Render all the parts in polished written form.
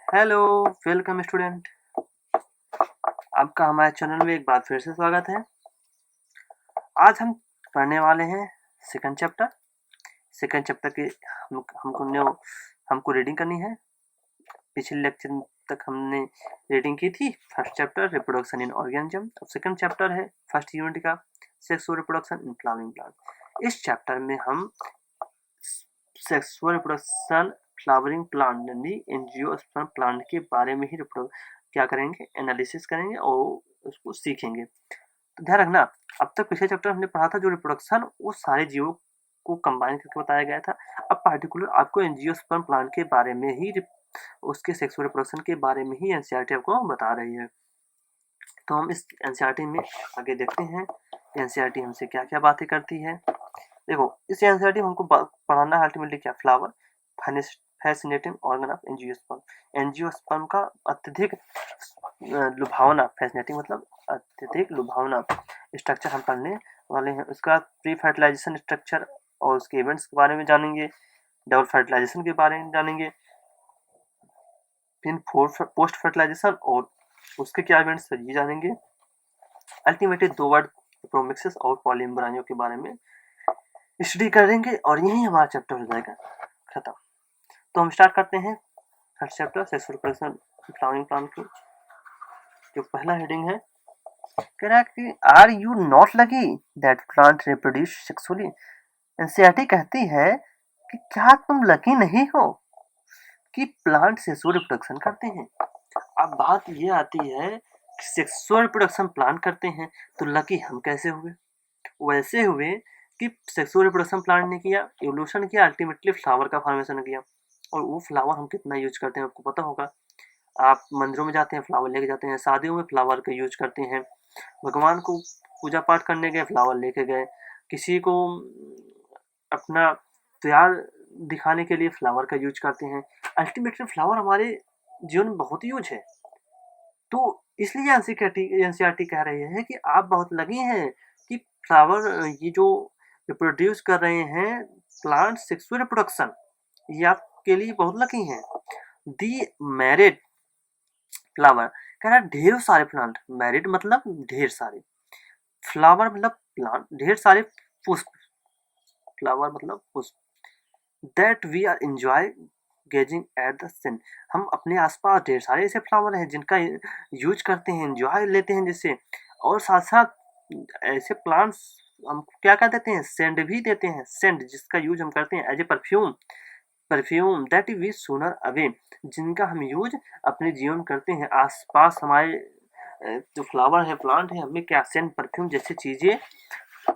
Hello, welcome student. आपका हमारे channel में एक बार फिर से स्वागत है। आज हम पढ़ने वाले हैं सेकंड चैप्टर। सेकंड चैप्टर की हमको रीडिंग करनी है। पिछले लेक्चर तक हमने रीडिंग की थी first chapter reproduction in organism. अब सेकंड चैप्टर है फर्स्ट यूनिट का sexual reproduction in flowering plant. इस चैप्टर में हम सेक्सुअल रिप्रोडक्शन फ्लावरिंग प्लांट यानी एंजियोस्पर्म प्लांट के बारे में ही क्या करेंगे, एनालिसिस करेंगे और उसको सीखेंगे। तो ध्यान रखना, अब तक पिछले चैप्टर हमने पढ़ा था जो रिप्रोडक्शन वो सारे जीवों को कंबाइन करके बताया गया था। अब पार्टिकुलर आपको एंजियोस्पर्म प्लांट के बारे में ही उसके सेक्सुअल रिप्रोडक्शन के बारे में ही एनसीईआरटी आपको बता रही है। तो हम इस एनसीईआरटी में आगे देखते हैं एनसीईआरटी हमसे क्या क्या बातें करती है। देखो, इस एनसीईआरटी में हमको पढ़ाना है अल्टीमेटली क्या, flower fascinating organ of angiosperm. Angiosperm का अत्यधिक लुभावना, फैसिनेटिंग मतलब अत्यधिक लुभावना स्ट्रक्चर हम पढ़ने वाले हैं। उसका प्री फर्टिलाइजेशन स्ट्रक्चर और उसके इवेंट्स के बारे में जानेंगे, डबल फर्टिलाइजेशन के बारे में जानेंगे, फिर पोस्ट फर्टिलाइजेशन और उसके क्या इवेंट्स ये जानेंगे। अल्टीमेटली दो वर्ड प्रोमिक्सिस और पॉलीएम्ब्रायो के बारे में स्टडी करेंगे और यही हमारा चैप्टर हो जाएगा खत्म। तो हम स्टार्ट करते हैं first chapter sexual reproduction flowering plant की। जो पहला हेडिंग है, कह रहा है कि are you not lucky that plant reproduce sexually. NCERT कहती है कि क्या तुम लकी नहीं हो कि प्लांट सेक्सुअल रिप्रोडक्शन करते हैं। अब बात ये आती है कि सेक्सुअल रिप्रोडक्शन प्लांट करते हैं तो लकी हम कैसे हुए। वैसे हुए कि सेक्सुअल रिप्रोडक्शन प्लांट ने किया, एवोल्यूशन किया, अल्टीमेटली फ्लावर का फॉर्मेशन किया। और वो फ्लावर हम कितना यूज करते हैं आपको पता होगा। आप मंदिरों में जाते हैं फ्लावर लेके जाते हैं, शादियों में फ्लावर का यूज करते हैं, भगवान को पूजा पाठ करने गए फ्लावर लेके गए, किसी को अपना प्यार दिखाने के लिए फ्लावर का यूज करते हैं। अल्टीमेटली फ्लावर हमारे जीवन में बहुत यूज है। तो इसलिए एनसीईआरटी कह रही है कि आप बहुत लकी हैं कि फ्लावर ये जो रिप्रोड्यूस कर रहे हैं प्लांट सेक्सुअल रिप्रोडक्शन, ये आपके लिए बहुत लकी हैं। दी मैरिड फ्लावर, कह रहा है ढेर सारे प्लांट, मैरिड मतलब ढेर सारे, फ्लावर मतलब प्लांट, ढेर सारे पुष्प, फ्लावर मतलब पुष्प, that we are enjoy gazing at the sun. हम अपने आसपास ढेर सारे ऐसे फ्लावर हैं जिनका यूज करते हैं, एंजॉय लेते हैं जिससे। और साथ साथ ऐसे प्लांट्स हम क्या क्या देते हैं, सेंट भी देते हैं, सेंट जिसका यूज हम करते हैं as a perfume, perfume that we sooner away, जिनका हम यूज अपने जीवन करते हैं। आसपास हमारे जो फ्लावर है प्लांट है हमें क्या सेंट परफ्यूम जैसी चीजें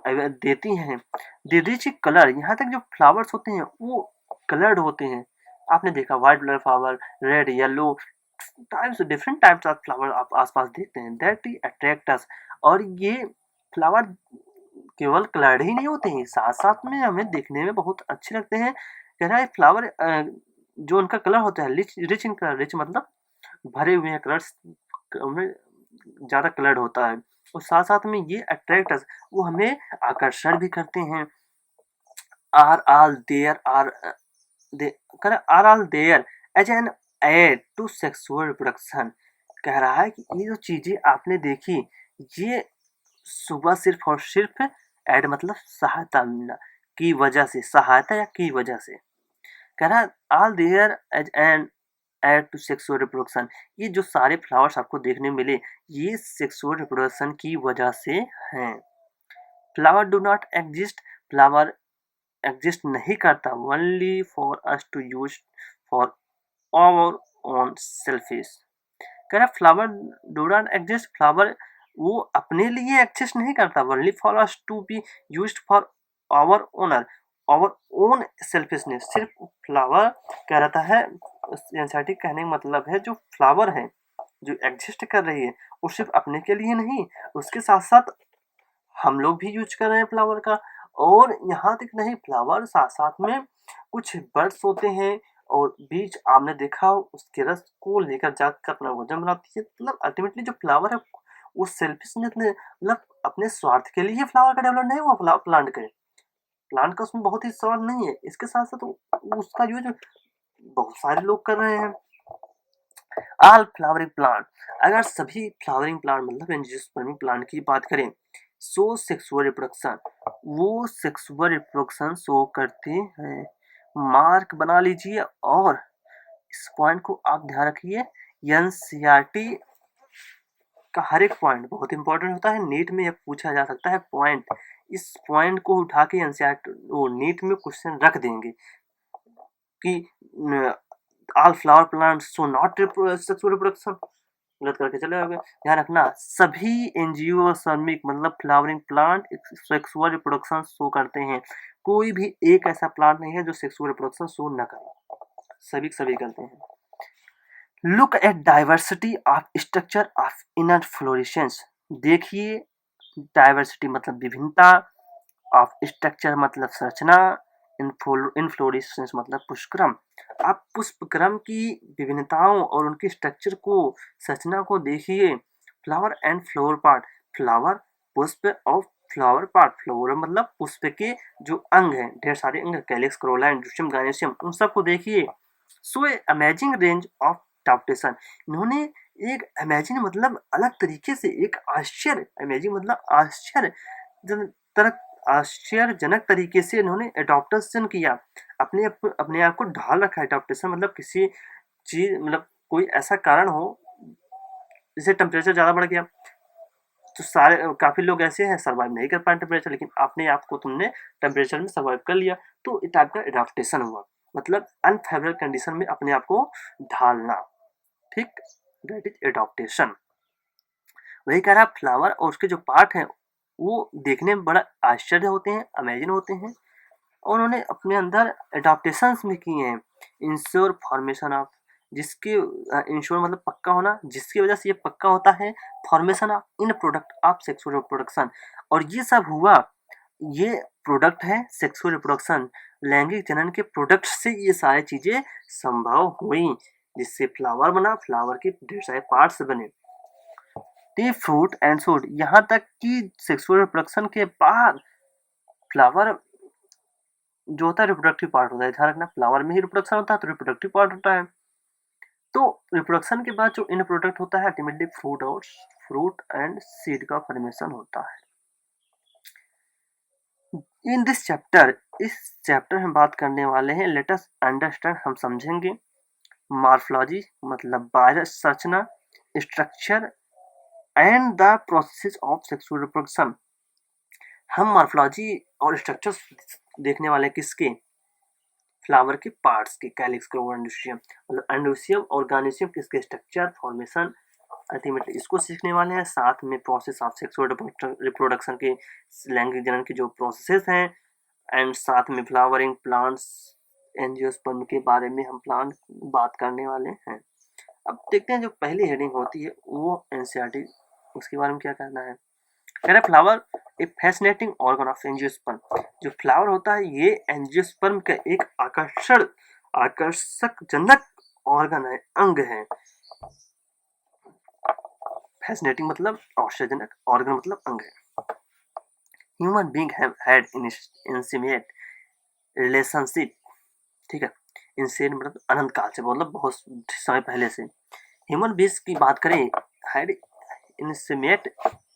देती हैं। दे रिच कलर, यहाँ तक जो फ्लावर्स होते हैं वो कलर्ड होते हैं। आपने देखा white colour flower, red, yellow, types different types of flower आप आसपास देखते हैं, दैट अट्रैक्ट अस। और ये फ्लावर केवल कलर्ड ही नहीं होते हैं, साथ साथ में हमें देखने में बहुत अच्छे लगते हैं। कह रहा है फ्लावर जो उनका कलर होता है रिच इन कलर, रिच मतलब भरे हुए हैं कलर्स में, ज्यादा कलर्ड होता है। और साथ साथ में ये अट्रैक्ट वो हमें आकर्षण भी करते हैं। Are all there are are all there as an aid to sexual reproduction. कह रहा है कि ये जो चीजें आपने देखी ये सुबह सिर्फ और सिर्फ एड मतलब सहायता मिलना की वजह से, सहायता या की वजह से। कह रहा है all there as an aid to sexual reproduction, ये जो सारे फ्लावर्स आपको देखने मिले ये सेक्सुअल रिप्रोडक्शन की वजह से हैं। Flower do not exist, flower exist नहीं करता only for us to use for our own selfish. कह रहा flower do not exist, flower वो अपने लिए एग्जिस्ट नहीं करता, only for us to be used for our owner, our own selfishness. सिर्फ फ्लावर कह रहा है, एनसीईआरटी कहने का मतलब है जो फ्लावर है जो एग्जिस्ट कर रही है वो सिर्फ अपने के लिए नहीं, उसके साथ साथ हम लोग भी यूज कर रहे हैं फ्लावर का। और यहाँ तक नहीं, फ्लावर साथ साथ में कुछ बर्ड्स होते हैं और बीज आपने देखा उसके रस को लेकर जाकर अपना भोजन बनाती है। मतलब अल्टीमेटली जो फ्लावर है वो सेल्फिशनेस मतलब अपने स्वार्थ के लिए फ्लावर का डेवलप नहीं हुआ, प्लांट के, प्लांट का उसमें बहुत ही स्वार्थ नहीं है। इसके साथ साथ उसका यूज बहुत सारे लोग कर रहे हैं। ऑल फ्लावरिंग प्लांट, अगर सभी फ्लावरिंग प्लांट मतलब एंजियोस्पर्मिक प्लांट की बात करें, सो सेक्सुअल रिप्रोडक्शन, वो सेक्सुअल रिप्रोडक्शन शो करते हैं। मार्क बना लीजिए और इस पॉइंट को आप ध्यान रखिए। एनसीईआरटी का हर एक पॉइंट बहुत इंपॉर्टेंट होता है, नीट में यह पूछा जा सकता है पॉइंट। इस पॉइंट को उठा के एनसीईआरटी वो नीट में क्वेश्चन रख देंगे कि all flower plants so not sexual reproduction, गलत करके चले जाओगे। ध्यान रखना सभी एंजियोस्पर्मिक मतलब flowering plant sexual reproduction show करते हैं, कोई भी एक ऐसा प्लांट नहीं है जो सेक्सुअल रिप्रोडक्शन शो न करे, सभी करते हैं। Look at diversity of structure of inner fluorescence, देखिए डाइवर्सिटी मतलब विभिन्नता, ऑफ स्ट्रक्चर मतलब संरचना, इनफ्लोरेसेंस मतलब पुष्पक्रम। आप पुष्पक्रम की विभिन्नताओं और उनके स्ट्रक्चर को संरचना को देखिए। Flower and flower part, flower पुष्प और फ्लावर पार्ट, फ्लोवर मतलब पुष्प के जो अंग हैं, ढेर सारे अंग, कैलिक्स, कोरोला, एंड्रोशियम, गायनेशियम, उन सबको देखिए। सो ए अमेजिंग रेंज ऑफ डाप्टेशन, इन्होंने एक अमेजिंग मतलब अलग तरीके से एक आश्चर्य, अमेजिंग मतलब आश्चर्य तरह आश्चर्यजनक तरीके से इन्होंने एडॉप्टेशन किया, अपने आप को ढाल रखा है। एडॉप्टेशन मतलब किसी चीज मतलब कोई ऐसा कारण हो जैसे टेम्परेचर ज़्यादा बढ़ गया तो सारे काफ़ी लोग ऐसे हैं सर्वाइव नहीं कर पाए टेम्परेचर, लेकिन अपने आप को तुमने टेम्परेचर में सर्वाइव कर लिया, तो इस टाइप का एडॉप्टेशन हुआ, मतलब अनफेवरेबल कंडीशन में अपने आप को ढालना, ठीक, दैट इज एडॉप्टेशन। वही कह रहा फ्लावर और उसके जो पार्ट हैं वो देखने में बड़ा आश्चर्य होते हैं, अमेजिंग होते हैं, और उन्होंने अपने अंदर एडाप्टेशंस भी किए हैं। इंश्योर फॉर्मेशन ऑफ, जिसके इंश्योर मतलब पक्का होना, जिसकी वजह से ये पक्का होता है formation of in product of sexual reproduction, और ये सब हुआ, ये प्रोडक्ट है सेक्सुअल रिप्रोडक्शन, लैंगिक जनन के प्रोडक्ट से ये सारी चीजें संभव हुई, जिससे फ्लावर बना, फ्लावर के ढेर सारे पार्ट्स बने, टी फ्रूट एंड सूट, यहाँ तक कि सेक्सुअल रिप्रोडक्शन के बाद फ्लावर जो होता है रिप्रोडक्टिव पार्ट होता है, ध्यान रखना फ्लावर में ही रिप्रोडक्शन होता है तो रिप्रोडक्टिव पार्ट होता है। तो रिप्रोडक्शन के बाद जो इन प्रोडक्ट होता है अल्टीमेटली फ्रूट और फ्रूट एंड सीड का फॉर्मेशन होता है। इन दिस चैप्टर, इस चैप्टर में बात करने वाले हैं, लेट अस अंडरस्टैंड, हम समझेंगे मॉर्फोलॉजी मतलब बाह्य संरचना, structure and the process of sexual reproduction. हम मॉर्फोलॉजी और स्ट्रक्चर देखने वाले किसके, फ्लावर के पार्ट्स के, कैलिक्स, क्लोवर, एंडोसियम, मतलब एंडोसियम और गार्नेशियम किसके स्ट्रक्चर फॉर्मेशन, अल्टीमेटली इसको सीखने वाले हैं। साथ में प्रोसेस ऑफ सेक्सुअल रिप्रोडक्शन के, लैंगिक जनन के जो प्रोसेसेस हैं, एंड साथ में फ्लावरिंग प्लांट्स, एंजियोस्पर्म के बारे में हम प्लांट बात करने वाले हैं। अब देखते हैं जो पहली हेडिंग होती है वो एनसीईआरटी, उसके बारे में क्या कहना है। कह रहे flower A fascinating organ of angiosperm, जो फ्लावर होता है ये एंजियोस्पर्म का एक आकर्षक जनक ऑर्गन है, अंग है। फैसिनेटिंग मतलब आश्चर्यजनक, ऑर्गन मतलब अंग है। Human being have had intimate relationship, ठीक है, इंसेन मतलब अनंत काल से, मतलब बहुत समय पहले से। ह्यूमन बीइंग्स की बात करें, हैड इंसिमेट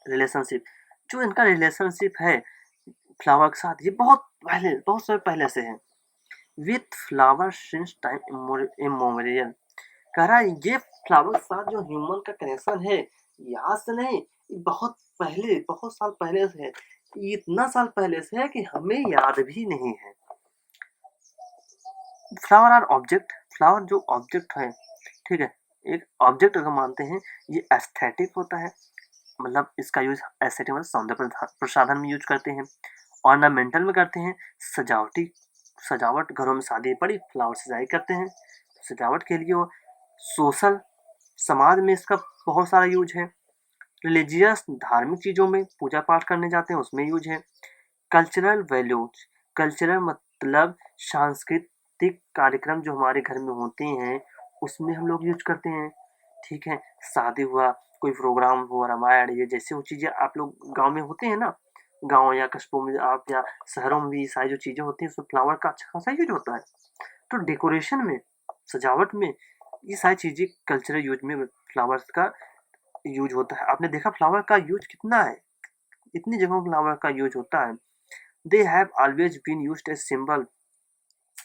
रिलेशनशिप, जो इनका रिलेशनशिप है फ्लावर के साथ ये बहुत पहले, बहुत समय पहले से है। विथ फ्लावर सिंस टाइम इमोरियल, कह रहा है ये फ्लावर के साथ जो ह्यूमन का कनेक्शन है यहाँ से नहीं, बहुत पहले, बहुत साल पहले से है, इतना साल पहले से है कि हमें याद भी नहीं है। फ्लावर आर ऑब्जेक्ट, फ्लावर जो ऑब्जेक्ट है, ठीक है, एक ऑब्जेक्ट अगर मानते हैं, ये एस्थेटिक होता है, मतलब इसका यूज एस्थेटिक मतलब सौंदर्य प्रसाधन में यूज करते हैं, ऑर्नामेंटल में करते हैं, सजावटी, सजावट घरों में शादी पड़ी फ्लावर सजाई करते हैं सजावट के लिए, वो सोशल समाज में इसका बहुत सारा यूज है, रिलीजियस धार्मिक चीज़ों में पूजा पाठ करने जाते हैं उसमें यूज है, कल्चरल वैल्यूज, कल्चरल मतलब सांस्कृतिक कार्यक्रम जो हमारे घर में होते हैं उसमें हम लोग यूज करते हैं, ठीक है, शादी हुआ, कोई प्रोग्राम हुआ, रामायण, ये जैसे वो चीज़ें आप लोग गांव में होते हैं ना, गांव या कस्बों में आप या शहरों में भी सारी जो चीज़ें होती हैं उसमें फ्लावर का अच्छा खासा यूज होता है। तो डेकोरेशन में, सजावट में ये सारी चीज़ें कल्चरल यूज में फ्लावर्स का यूज होता है। आपने देखा फ्लावर का यूज कितना है, इतनी जगहों फ्लावर का यूज होता है। They have always been used as symbol.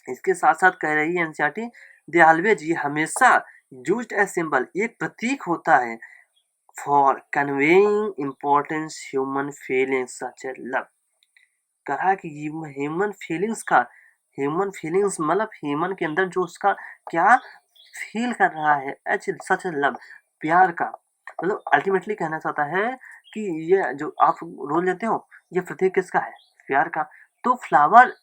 इसके साथ साथ कह रही है एनसीईआरटी, दे ऑलवेज, ये हमेशा यूज्ड एज सिंबल, एक प्रतीक होता है for conveying importance human feelings such as love. कहा कि ह्यूमन फीलिंग्स का, ह्यूमन फीलिंग्स मतलब ह्यूमन के अंदर जो उसका क्या फील कर रहा है, एच सच लव, प्यार का, मतलब अल्टीमेटली कहना चाहता है कि ये जो आप रोल लेते हो ये प्रतीक किसका है, प्यार का। तो फ्लावर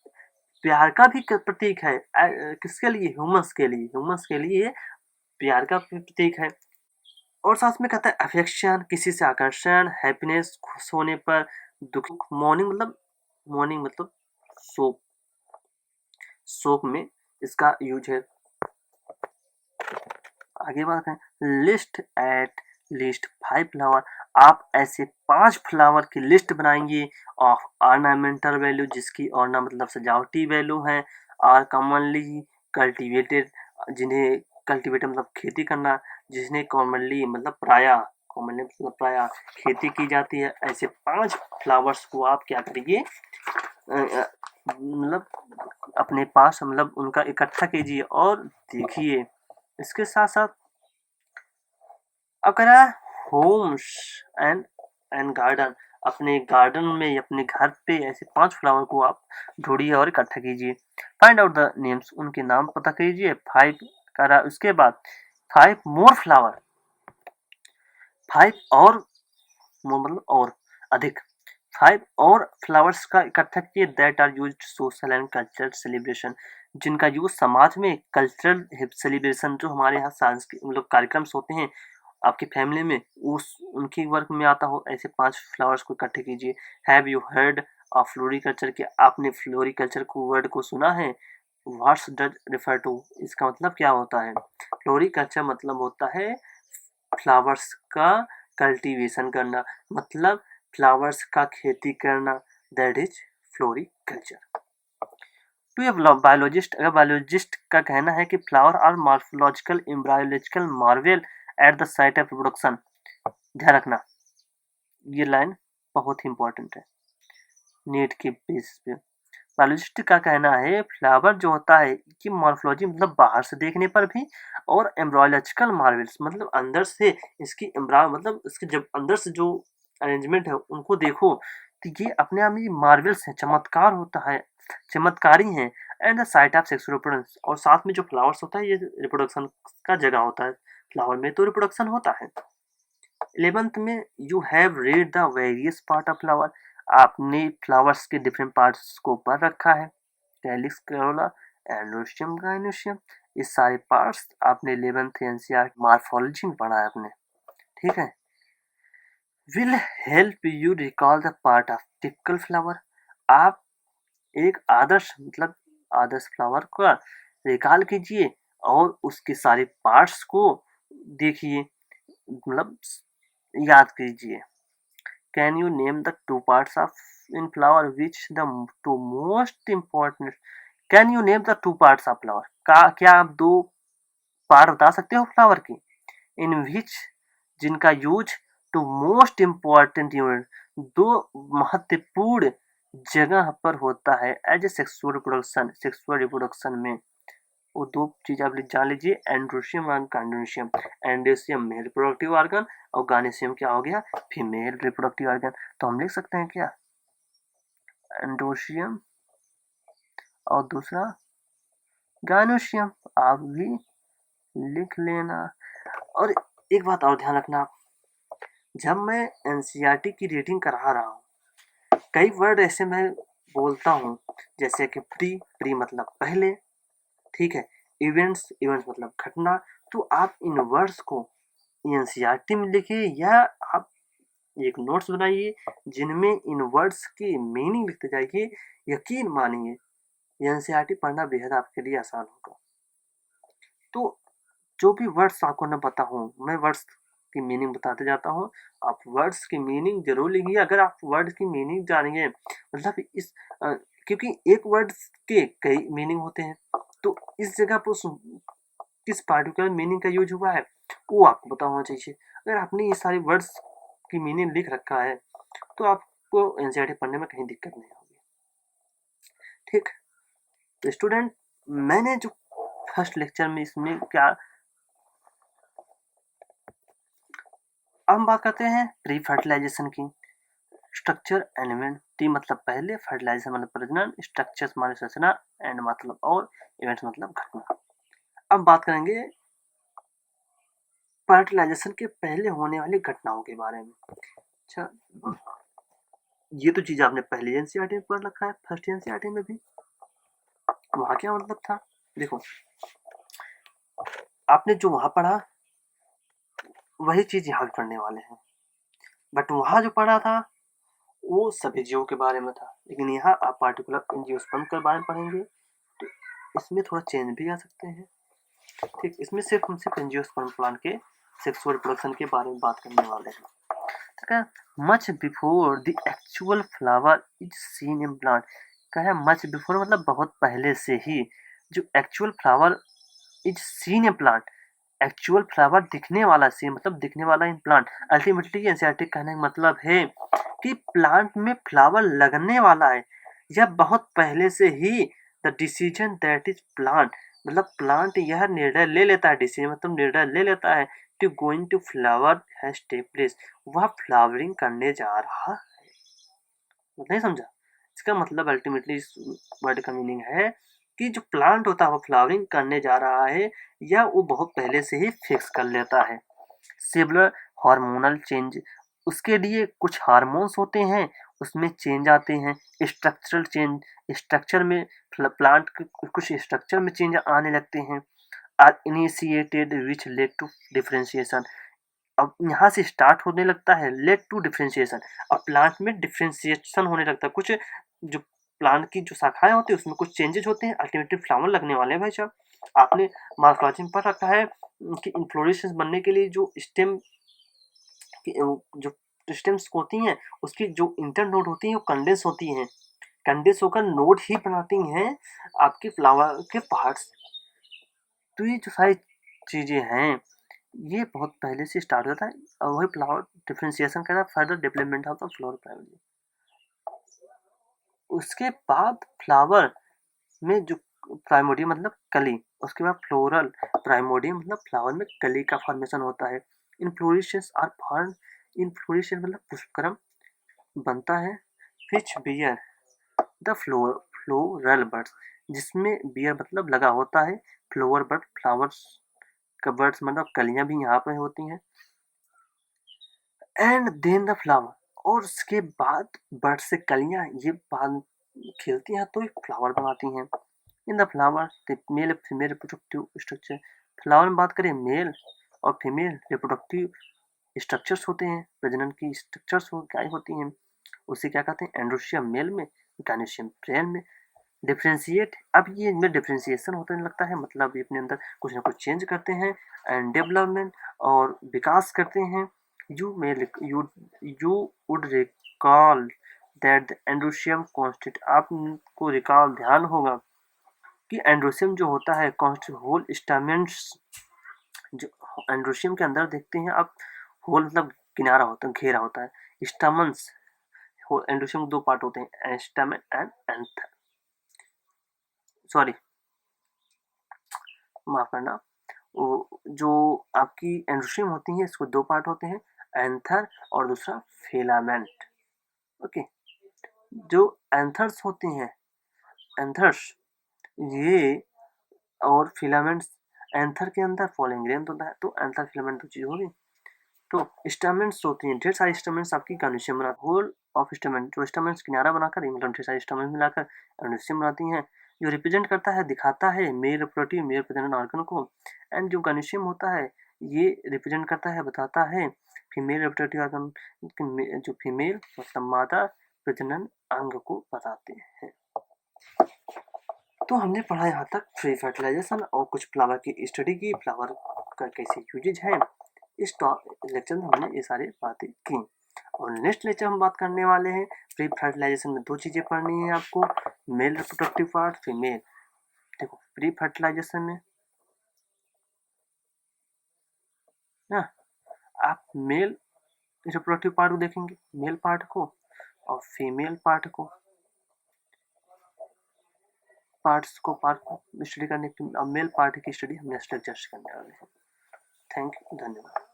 प्यार का भी प्रतीक है, किसके लिए, ह्यूमंस के लिए, ह्यूमंस के लिए प्यार का प्रतीक है। और साथ में कहता है अफेक्शन, किसी से आकर्षण, हैप्पीनेस, खुश होने पर, दुख, मॉर्निंग मतलब शोक, शोक में इसका यूज है। आगे बात है, लिस्ट एट लीस्ट 5 फ्लावर, आप ऐसे 5 फ्लावर की लिस्ट बनाएंगे ऑफ ऑर्नामेंटल वैल्यू, जिसकी ऑर्ना मतलब सजावटी वैल्यू है, आर कॉमनली कल्टीवेटेड, जिन्हें कल्टीवेटेड मतलब खेती करना, जिसने कॉमनली मतलब प्राय खेती की जाती है। ऐसे 5 फ्लावर्स को आप क्या करिए, मतलब अपने पास मतलब उनका इकट्ठा कीजिए और देखिए। इसके साथ साथ अब कह रहा है होम्स एंड गार्डन, अपने गार्डन में या अपने घर पे ऐसे 5 फ्लावर को आप ढूंढिए और इकट्ठा कीजिए। फाइंड आउट द नेम्स, उनके नाम पता कीजिए। 5 कह रहा, उसके बाद 5 मोर फ्लावर, 5 और मतलब और अधिक, 5 और फ्लावर्स का इकट्ठा किए that are used social and cultural celebration, जिनका यूज समाज में कल्चरल सेलिब्रेशन, जो हमारे यहाँ सांस्कृतिक मतलब कार्यक्रम होते हैं आपकी फैमिली में, उस उनकी वर्क में आता हो, ऐसे 5 फ्लावर्स को इकट्ठे कीजिए। Have you heard of floriculture, के आपने फ्लोरिकल्चर को वर्ड को सुना है? व्हाट्स डज रेफर टू, इसका मतलब क्या होता है? फ्लोरिकल्चर मतलब होता है फ्लावर्स का कल्टीवेशन करना, मतलब फ्लावर्स का खेती करना, that is floriculture. To a biologist, अगर बायोलॉजिस्ट का कहना है कि flower are morphological embryological marvel at the site of reproduction, ध्यान रखना ये लाइन बहुत ही इंपॉर्टेंट है नीट के बेसिस पे। बायोलॉजिस्ट का कहना है फ्लावर जो होता है कि मॉर्फोलॉजी मतलब बाहर से देखने पर भी, और एम्ब्रायोलॉजिकल मार्वल्स मतलब अंदर से इसकी एम्ब्रायो मतलब इसके जब अंदर से जो अरेंजमेंट है उनको देखो तो ये अपने आप में मार्वल्स है, चमत्कार होता है, चमत्कारी है। And the site of sexual reproduction, और साथ में जो फ्लावर्स होता है ये रिप्रोडक्शन का जगह होता है, फ्लावर में तो रिप्रोडक्शन होता है। 11th में you have read the various part of flower, आपने फ्लावर्स के डिफरेंट पार्ट्स को पढ़ रखा है, कैलिक्स, करोला, एंड्रोशियम, गाइनोशियम, ये सारे पार्ट्स आपने 11th एनसीईआरटी मॉर्फोलॉजी में पढ़ा है आपने, ठीक है। Will help you recall the part of typical flower, आप एक आदर्श मतलब आदर्श फ्लावर का रिकॉल कीजिए और उसके सारे पार्ट्स को देखिए, मतलब याद कीजिए। Can you name the 2 parts of in flower which the 2 most important, can you name the 2 parts of flower, का क्या आप 2 पार्ट बता सकते हो फ्लावर की, इन विच जिनका use to most important unit, 2 महत्वपूर्ण जगह पर होता है as a sexual reproduction, sexual reproduction में वो 2 चीज आप जान लीजिए, एंड्रोशियम और gynoecium. Androecium male reproductive organ और गाइनोशियम क्या हो गया, फीमेल रिप्रोडक्टिव ऑर्गन। तो हम लिख सकते हैं क्या, एंड्रोशियम और दूसरा गाइनोशियम, आप भी लिख लेना। और एक बात और ध्यान रखना, जब मैं एनसीईआरटी की रीडिंग करा रहा हूँ कई वर्ड ऐसे मैं बोलता हूँ जैसे कि प्री मतलब पहले, ठीक है, इवेंट्स मतलब घटना, तो आप इन वर्ड्स को एनसीईआरटी में लिखिए या आप एक नोट्स बनाइए जिनमें इन वर्ड्स की मीनिंग लिखते जाइए। यकीन मानिए एनसीईआरटी पढ़ना बेहद आपके लिए आसान होगा। तो जो भी वर्ड्स आपको न पता हो मैं वर्ड्स की मीनिंग बताते जाता हूँ, आप वर्ड्स की मीनिंग जरूर लिखिए। अगर आप वर्ड की मीनिंग जानिए मतलब क्योंकि एक वर्ड के कई मीनिंग होते हैं, तो इस जगह पर किस पार्टिकुलर मीनिंग का यूज हुआ है वो आपको पता होना चाहिए। अगर आपने ये सारे वर्ड्स की मीनिंग लिख रखा है तो आपको एनसीईआरटी पढ़ने में कहीं दिक्कत नहीं होगी। ठीक, तो स्टूडेंट मैंने जो फर्स्ट लेक्चर में इसमें क्या, अब हम बात करते हैं प्री फर्टिलाइजेशन की। स्ट्रक्चर एलिमेंट, टी मतलब पहले, फर्टिलाइजेशन मतलब प्रजनन, स्ट्रक्चर माने संरचना, एंड मतलब और, इवेंट मतलब घटना। अब बात करेंगे फर्टिलाइजेशन के पहले होने वाली घटनाओं के बारे में। अच्छा, ये तो चीज आपने पहली एनसीईआरटी में पढ़ रखा है, फर्स्ट एनसीईआरटी में भी। वहां क्या मतलब था, देखो आपने जो वहां पढ़ा वही चीज यहाँ भी पढ़ने वाले हैं, बट वहां जो पढ़ा था वो सभी जीवों के बारे में था, लेकिन यहाँ आप पार्टिकुलर एंजियोस्पर्म के बारे में पढ़ेंगे तो इसमें थोड़ा चेंज भी आ सकते हैं। ठीक, इसमें सिर्फ हम सिर्फ एंजियोस्पर्म प्लांट के सेक्सुअल प्रोडक्शन के बारे में बात करने वाले हैं। ठीक है, much before the actual flower is seen in plant, क्या है मच बिफोर मतलब बहुत पहले से ही, जो actual flower is seen in plant, actual flower दिखने वाला सीन मतलब दिखने वाला इन प्लांट। अल्टीमेटली एनसीईआरटी कहने का मतलब है कि प्लांट में फ्लावर लगने वाला है, यह बहुत पहले से ही the decision that is plant, मतलब प्लांट यह निर्णय ले लेता है, डिसीजन मतलब निर्णय ले लेता है to going to flower has take place, वह फ्लावरिंग करने जा रहा है। नहीं समझा, इसका मतलब अल्टीमेटली इस वर्ड का मीनिंग है कि जो प्लांट होता है वो फ्लावरिंग करने जा रहा है या वो बहुत पहले से ही फिक्स कर लेता है। सिमिलर हार्मोनल चेंज, उसके लिए कुछ हार्मोन्स होते हैं उसमें चेंज आते हैं, स्ट्रक्चरल चेंज, स्ट्रक्चर में प्लांट के कुछ स्ट्रक्चर में चेंज आने लगते हैं, are initiated which led to differentiation, अब यहाँ से स्टार्ट होने लगता है लेड टू डिफरेंशिएशन, अब प्लांट में डिफरेंशिएशन होने लगता है, कुछ जो प्लांट की जो शाखाएं होती है उसमें कुछ चेंजेस होते हैं, अल्टीमेटली फ्लावर लगने वाले हैं। भाई साहब आपने मॉर्फोलॉजी में पढ़ रखा है कि इन्फ्लोरेसेंस बनने के लिए जो स्टेम जो स्टेम्स होती हैं उसकी जो इंटर नोड होती हैं वो कंडेंस होती हैं, कंडेंस होकर नोड ही बनाती हैं आपके फ्लावर के पार्ट्स। तो ये जो सारी चीजें हैं ये बहुत पहले से स्टार्ट होता है और वही फ्लावर डिफरेंशिएशन का further development of the flower primary. उसके बाद फ्लावर में जो प्राइमोडियम मतलब कली, उसके बाद फ्लोरल, प्राइमोडियम मतलब फ्लावर में कली का फॉर्मेशन होता है। इनफ्लोरेसेंस आर फॉर्म, इनफ्लोरेसेंस मतलब पुष्पक्रम बनता है विच बियर द फ्लोरल बर्ड्स, जिसमें बियर मतलब लगा होता है, फ्लोवर बर्ड फ्लावर्स का बर्ड्स मतलब कलियां भी यहाँ पे होती हैं, एंड देन द फ्लावर, और उसके बाद बर्ड से कलियां ये बाद खिलती हैं तो फ्लावर बनाती हैं। In the flower the male female reproductive structure, flower में बात करें मेल और फीमेल रिप्रोडक्टिव स्ट्रक्चर्स होते हैं, प्रजनन की स्ट्रक्चर्स क्या होती हैं, उसे क्या कहते हैं एंड्रोशियम मेल में, गायनेशियम फीमेल में। डिफ्रेंशिएट, अब ये इनमें डिफ्रेंशिएशन होने लगता है, मतलब ये अपने अंदर कुछ ना कुछ चेंज करते हैं एंड डेवलपमेंट और विकास करते हैं। You may you would recall that the androecium constitute, आपको रिकॉल ध्यान होगा कि एंड्रोशियम जो होता है कॉन्स्टिट होल स्टामेंट्स, जो एंड्रोशियम के अंदर देखते हैं आप, होल मतलब किनारा होता है, घेरा होता है, स्टामन्स, एंड्रोशियम के दो पार्ट होते हैं, स्टामेन एंड एंथर, सॉरी माफ करना, जो आपकी एंड्रोशियम होती है इसको दो पार्ट होते हैं, एंथर और दूसरा फिलामेंट। ओके, जो एंथर्स होती हैं, एंथर्स ये और फिलामेंट्स, एंथर के अंदर फॉलिंग ग्रेन होता है तो एंथर फिलामेंट तो चीज होगी। तो स्टेमेंट्स होती हैं, ढेर सारी स्टेमेंट्स आपकी गायनेशियम बना, होल ऑफ स्टेमेंट, जो स्टेमेंट्स किनारा बनाकर मतलब ढेर सारी स्टेमेंट्स मिलाकर गायनेशियम बनाती हैं, जो रिप्रेजेंट करता है दिखाता है मेल रिप्रोडक्टिव मेल प्रजनन ऑर्गन को, एंड जो गायनेशियम होता है ये रिप्रेजेंट करता है बताता है फीमेल रिप्रोडक्टिव ऑर्गन, जो फीमेल मतलब मादा प्रजनन अंग को बताते हैं। तो हमने पढ़ा यहाँ तक फ्री फर्टिलाइजेशन और कुछ फ्लावर की स्टडी की, फ्लावर का कैसे यूजेज है, इस लेक्चर में हमने ये सारी बातें की। और नेक्स्ट लेक्चर हम बात करने वाले हैं प्री फर्टिलाइजेशन में दो चीजें पढ़नी है आपको, मेल रिप्रोडक्टिव पार्ट, फीमेल। देखो प्री फर्टिलाइजेशन में ना। आप मेल रिप्रोडक्टिव पार्ट को देखेंगे, मेल पार्ट को, और फीमेल पार्ट को, पार्ट को स्टडी करने की, मेल पार्ट की स्टडी हम नेक्स्ट लेक्चर करने वाले हैं। थैंक यू, धन्यवाद।